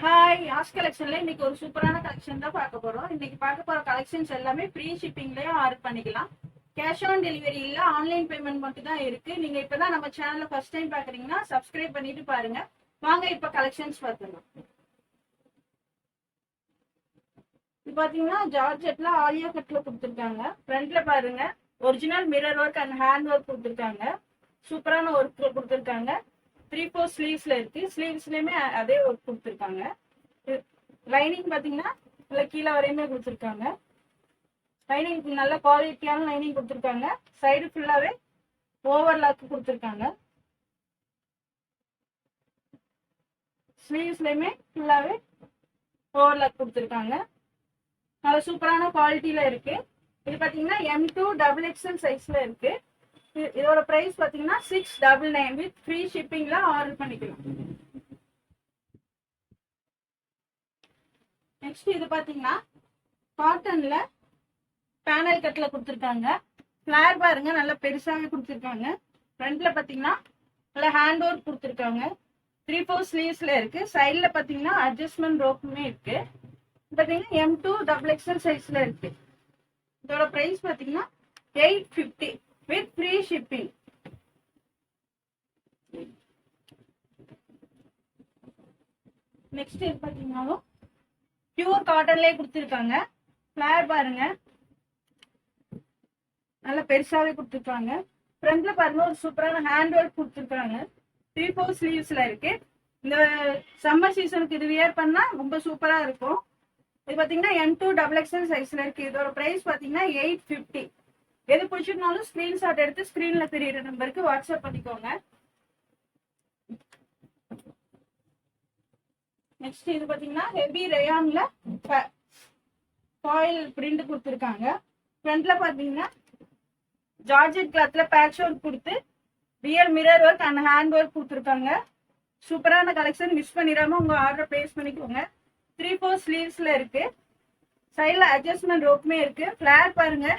Hi as கலெக்ஷன்ல இன்னைக்கு ஒரு சூப்பரான கலெக்ஷன் தான் பார்க்க போறோம். இன்னைக்கு பார்க்க போற கலெக்ஷன்ஸ் எல்லாமே ஃப்ரீ ஷிப்பிங்லயும் ஆர்டர் பண்ணிக்கலாம். கேஷ் ஆன் டெலிவரி இல்ல, ஆன்லைன் பேமெண்ட் மட்டும் தான் இருக்கு. நீங்க இப்பதான் நம்ம சேனல்ல ஃபர்ஸ்ட் டைம் பாக்குறீங்கன்னா சப்ஸ்கிரைப் பண்ணிட்டு பாருங்க. வாங்க இப்ப கலெக்ஷன்ஸ் பார்த்துக்கலாம். இது பாத்தீங்கன்னா ஜார்ஜெட்ல ஆலியா கட்ல கொடுத்துருக்காங்க. ஃப்ரண்ட்ல பாருங்க original mirror work and hand work கொடுத்துருக்காங்க. சூப்பரான ஒர்க் கொடுத்துருக்காங்க. 3/4 ஸ்லீவ்ஸ்ல இருக்கு. ஸ்லீவ்ஸ்லயுமே அதே ஒர்க் கொடுத்துருக்காங்க. லைனிங் பாத்தீங்கன்னா இல்ல கீழே வரையுமே கொடுத்துருக்காங்க. லைனிங் நல்ல குவாலிட்டியான லைனிங் கொடுத்துருக்காங்க. சைடு ஃபுல்லாவே ஓவர்லாக் கொடுத்துருக்காங்க. ஸ்லீவ்ஸ்லயுமே ஃபுல்லாவே ஓவர்லாக் கொடுத்துருக்காங்க. நல்ல சூப்பரான குவாலிட்டியில இருக்கு. இது பாத்தீங்கன்னா M2XXL சைஸ்ல இருக்கு. இதோட பிரைஸ் பாத்தீங்கன்னா 699 வித் ஃப்ரீ ஷிப்பிங்ல ஆர்டர் பண்ணிக்கலாம். நெக்ஸ்ட் இது பாத்தீங்கன்னா காட்டன்ல பேனல் கட்ல கொடுத்துருக்காங்க. ஃபிளேர் பாருங்க நல்லா பெருசாவே கொடுத்துருக்காங்க. ஃப்ரண்ட்ல பாத்தீங்கன்னா நல்ல ஹேண்ட் ஒர்க் கொடுத்துருக்காங்க. 3/4 ஸ்லீவ்ஸ்ல இருக்கு. சைட்ல பாத்தீங்கன்னா அட்ஜஸ்ட்மெண்ட் ரோப்புமே இருக்கு. பாத்தீங்கன்னா M2XXL சைஸ்ல இருக்கு. இதோட பிரைஸ் பாத்தீங்கன்னா 850 வித் ஃப்ரீ ஷிப்பிங். நெக்ஸ்ட் இது பாத்தீங்கன்னா பியூர் காட்டன்லயே கொடுத்துருக்காங்க. ஃபிளேர் பாருங்க நல்லா பெருசாவே கொடுத்துருக்காங்க. ஃப்ரண்ட்ல பாருங்க ஒரு சூப்பரான ஹேண்ட் ஒர்க் கொடுத்துருக்காங்க. 3/4 ஸ்லீவ்ஸ்ல இருக்கு. இந்த சம்மர் சீசனுக்கு இது வியர் பண்ணா ரொம்ப சூப்பரா இருக்கும். இது பாத்தீங்கன்னா M2XXL சைஸ்ல இருக்கு. இதோட பிரைஸ் பாத்தீங்கன்னா 850. எது பிடிச்சிருந்தாலும் ஸ்கிரீன்ஷாட் எடுத்து ஸ்கிரீன்ல தெரியுற நம்பருக்கு வாட்ஸ்அப் பண்ணிக்கோங்க. நெக்ஸ்ட் இது பாத்தீங்கன்னா ஹெவி ரயான்ல ஃபாயில் பிரிண்ட் கொடுத்துருக்காங்க. ஃப்ரண்ட்ல பாத்தீங்கன்னா ஜார்ஜெட் கிளாத்ல பேட்ச் ஒர்க் கொடுத்து real mirror work and hand work கொடுத்துருக்காங்க. சூப்பரான கலெக்ஷன், மிஸ் பண்ணிடாம உங்க ஆர்டர் பிளேஸ் பண்ணிக்கோங்க. 3/4 ஸ்லீவ்ஸ்ல இருக்கு. சைட்ல அட்ஜஸ்ட்மெண்ட் ரோப்புமே இருக்கு. ஃபிளேர் பாருங்க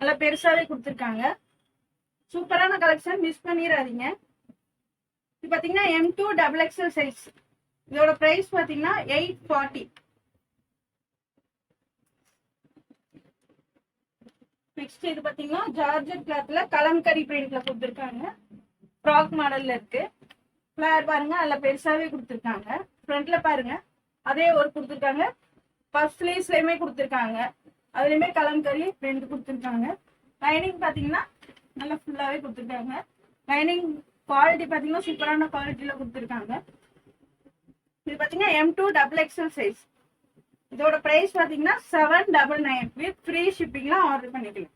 நல்லா பெருசாவே கொடுத்துருக்காங்க. சூப்பரான கலெக்ஷன், மிஸ் பண்ணிடாதீங்க. இது பாத்தீங்கன்னா M2XXL சைஸ். இதோட பிரைஸ் பாத்தீங்கன்னா 840. நெக்ஸ்ட் இது பாத்தீங்கன்னா ஜார்ஜெட் கிளாத்ல கலம்கரி பிரிண்ட்ல கொடுத்துருக்காங்க. ஃப்ராக் மாடல்ல இருக்கு. ஃபிளேர் பாருங்க நல்லா பெருசாவே கொடுத்துருக்காங்க. ஃப்ரண்ட்ல பாருங்க அதே ஒர்க் கொடுத்துருக்காங்க. பஃப் ஸ்லீவ்ஸ்லயுமே கொடுத்துருக்காங்க. அதுலயுமே கலம்கரி பிரிண்ட் கொடுத்துருக்காங்க. லைனிங் பாத்தீங்கன்னா நல்லா ஃபுல்லாவே கொடுத்துருக்காங்க. லைனிங் குவாலிட்டி பாத்தீங்கன்னா சூப்பரான குவாலிட்டியில கொடுத்துருக்காங்க. இது பாத்தீங்கன்னா M2XXL சைஸ். இதோட பிரைஸ் பாத்தீங்கன்னா 799 வித் ஃப்ரீ ஷிப்பிங்ல ஆர்டர் பண்ணிக்கலாம்.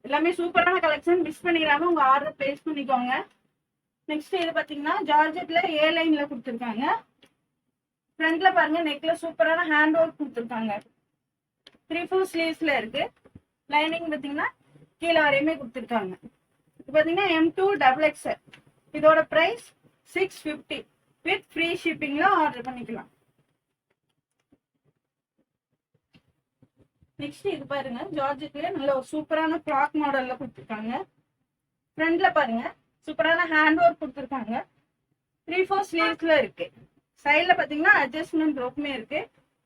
எல்லாமே சூப்பரான கலெக்ஷன், மிஸ் பண்ணிடாம உங்க ஆர்டர் பிளேஸ் பண்ணிக்கோங்க. நெக்ஸ்ட் இது பாத்தீங்கன்னா ஜார்ஜெட்ல ஏ லைன்ல கொடுத்துருக்காங்க. ஃப்ரண்ட்ல பாருங்க நெக்ல சூப்பரான ஹேண்ட் ஒர்க் கொடுத்துருக்காங்க. 3/4 ஸ்லீவ்ஸ்ல இருக்கு. லைனிங் பாத்தீங்கன்னா கீழே வரையுமே கொடுத்துருக்காங்க. இது பாத்தீங்கன்னா M2XXL. இதோட பிரைஸ் 650 வித் ஃப்ரீ ஷிப்பிங்ல ஆர்டர் பண்ணிக்கலாம். நெக்ஸ்ட் இது பாருங்க ஜார்ஜெட்ல நல்ல ஒரு சூப்பரான ஃப்ராக் மாடல்ல கொடுத்துருக்காங்க. ஃப்ரண்ட்ல பாருங்க சூப்பரான ஹேண்ட் ஒர்க் கொடுத்துருக்காங்க. 3/4 ஸ்லீவ்ஸ்ல இருக்கு. சைட்ல பாத்தீங்கன்னா அட்ஜஸ்ட்மெண்ட் ரோப்புமே இருக்கு.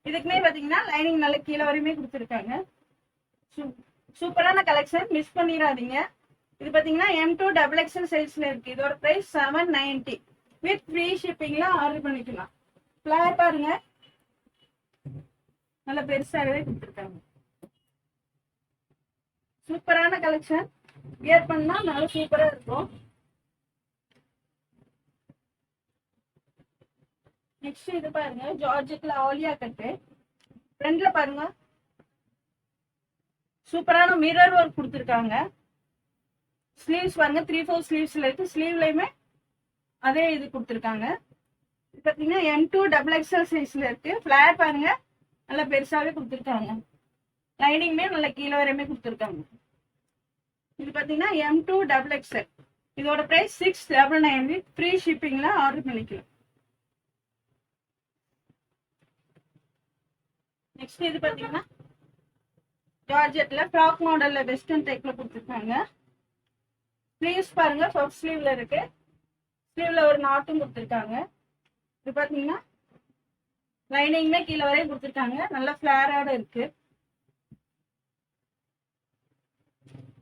இதுக்குமே பாத்தீங்கன்னா லைனிங் நல்ல கீழே வரையுமே கொடுத்துருக்காங்க. சூப்பரான கலெக்ஷன், மிஸ் பண்ணிடாதீங்க. இது பாத்தீங்கன்னா M2XXL சைஸ்ல இருக்கு. இதோட பிரைஸ் 790 வித் ஃப்ரீ ஷிப்பிங்ல ஆர்டர் பண்ணிக்கலாம். ஃபிளேர் பாருங்க நல்ல பெருசாகவே கொடுத்துருக்காங்க. சூப்பரான கலெக்ஷன், வியர் பண்ணா நல்லா சூப்பரா இருக்கும். நெக்ஸ்ட் இது பாருங்க ஜார்ஜெட்ல ஆலியா கட்டு. ஃப்ரண்ட்ல பாருங்க சூப்பரான மிரர் ஒர்க் கொடுத்துருக்காங்க. ஸ்லீவ்ஸ் பாருங்க 3/4 ஸ்லீவ்ஸ்ல இருக்கு. ஸ்லீவ்லயுமே அதே இது கொடுத்துருக்காங்க. பாத்தீங்கன்னா M2XXL சைஸ்ல இருக்கு. ஃபிளேர் பாருங்க நல்லா பெருசாவே கொடுத்துருக்காங்க. லைனிங்குமே நல்ல கீழே வரையுமே கொடுத்துருக்காங்க. இது பாத்தீங்கன்னா M2XXL. இதோட பிரைஸ் 699 வித் ஃப்ரீ ஷிப்பிங்ல ஆர்டர் பண்ணிக்கலாம். நெக்ஸ்ட் இது பாத்தீங்கன்னா ஜார்ஜெட்ல ஃப்ராக் மாடல்ல வெஸ்டர்ன் டைப்ல கொடுத்துருக்காங்க. ஸ்லீவ்ஸ் பாருங்க பஃப் ஸ்லீவ்ல இருக்கு. ஸ்லீவ்ல ஒரு நாட்டும் கொடுத்துருக்காங்க. இது பாத்தீங்கன்னா லைனிங்குமே கீழே வரையும் கொடுத்துருக்காங்க. நல்லா ஃபிளேரோட இருக்கு.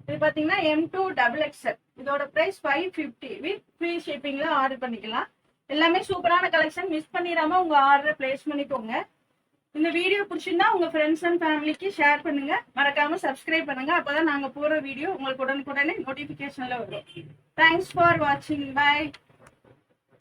இது பாத்தீங்கன்னா M2 XXL. இதோட பிரைஸ் 550 வித் ஃப்ரீ ஷிப்பிங்ல ஆர்டர் பண்ணிக்கலாம். எல்லாமே சூப்பரான கலெக்ஷன். மிஸ் பண்ணிடாம உங்க ஆர்டரை பிளேஸ் பண்ணிக்கோங்க. இந்த வீடியோ பிடிச்சிருந்தா உங்க ஃப்ரெண்ட்ஸ் அண்ட் ஃபேமிலிக்கு ஷேர் பண்ணுங்க. மறக்காம சப்ஸ்கிரைப் பண்ணுங்க. அப்பதான் நாங்க போற வீடியோ உங்களுக்கு உடனுக்குடனே நோட்டிபிகேஷன்ல வரும். தேங்க்ஸ் ஃபார் வாட்சிங். பை.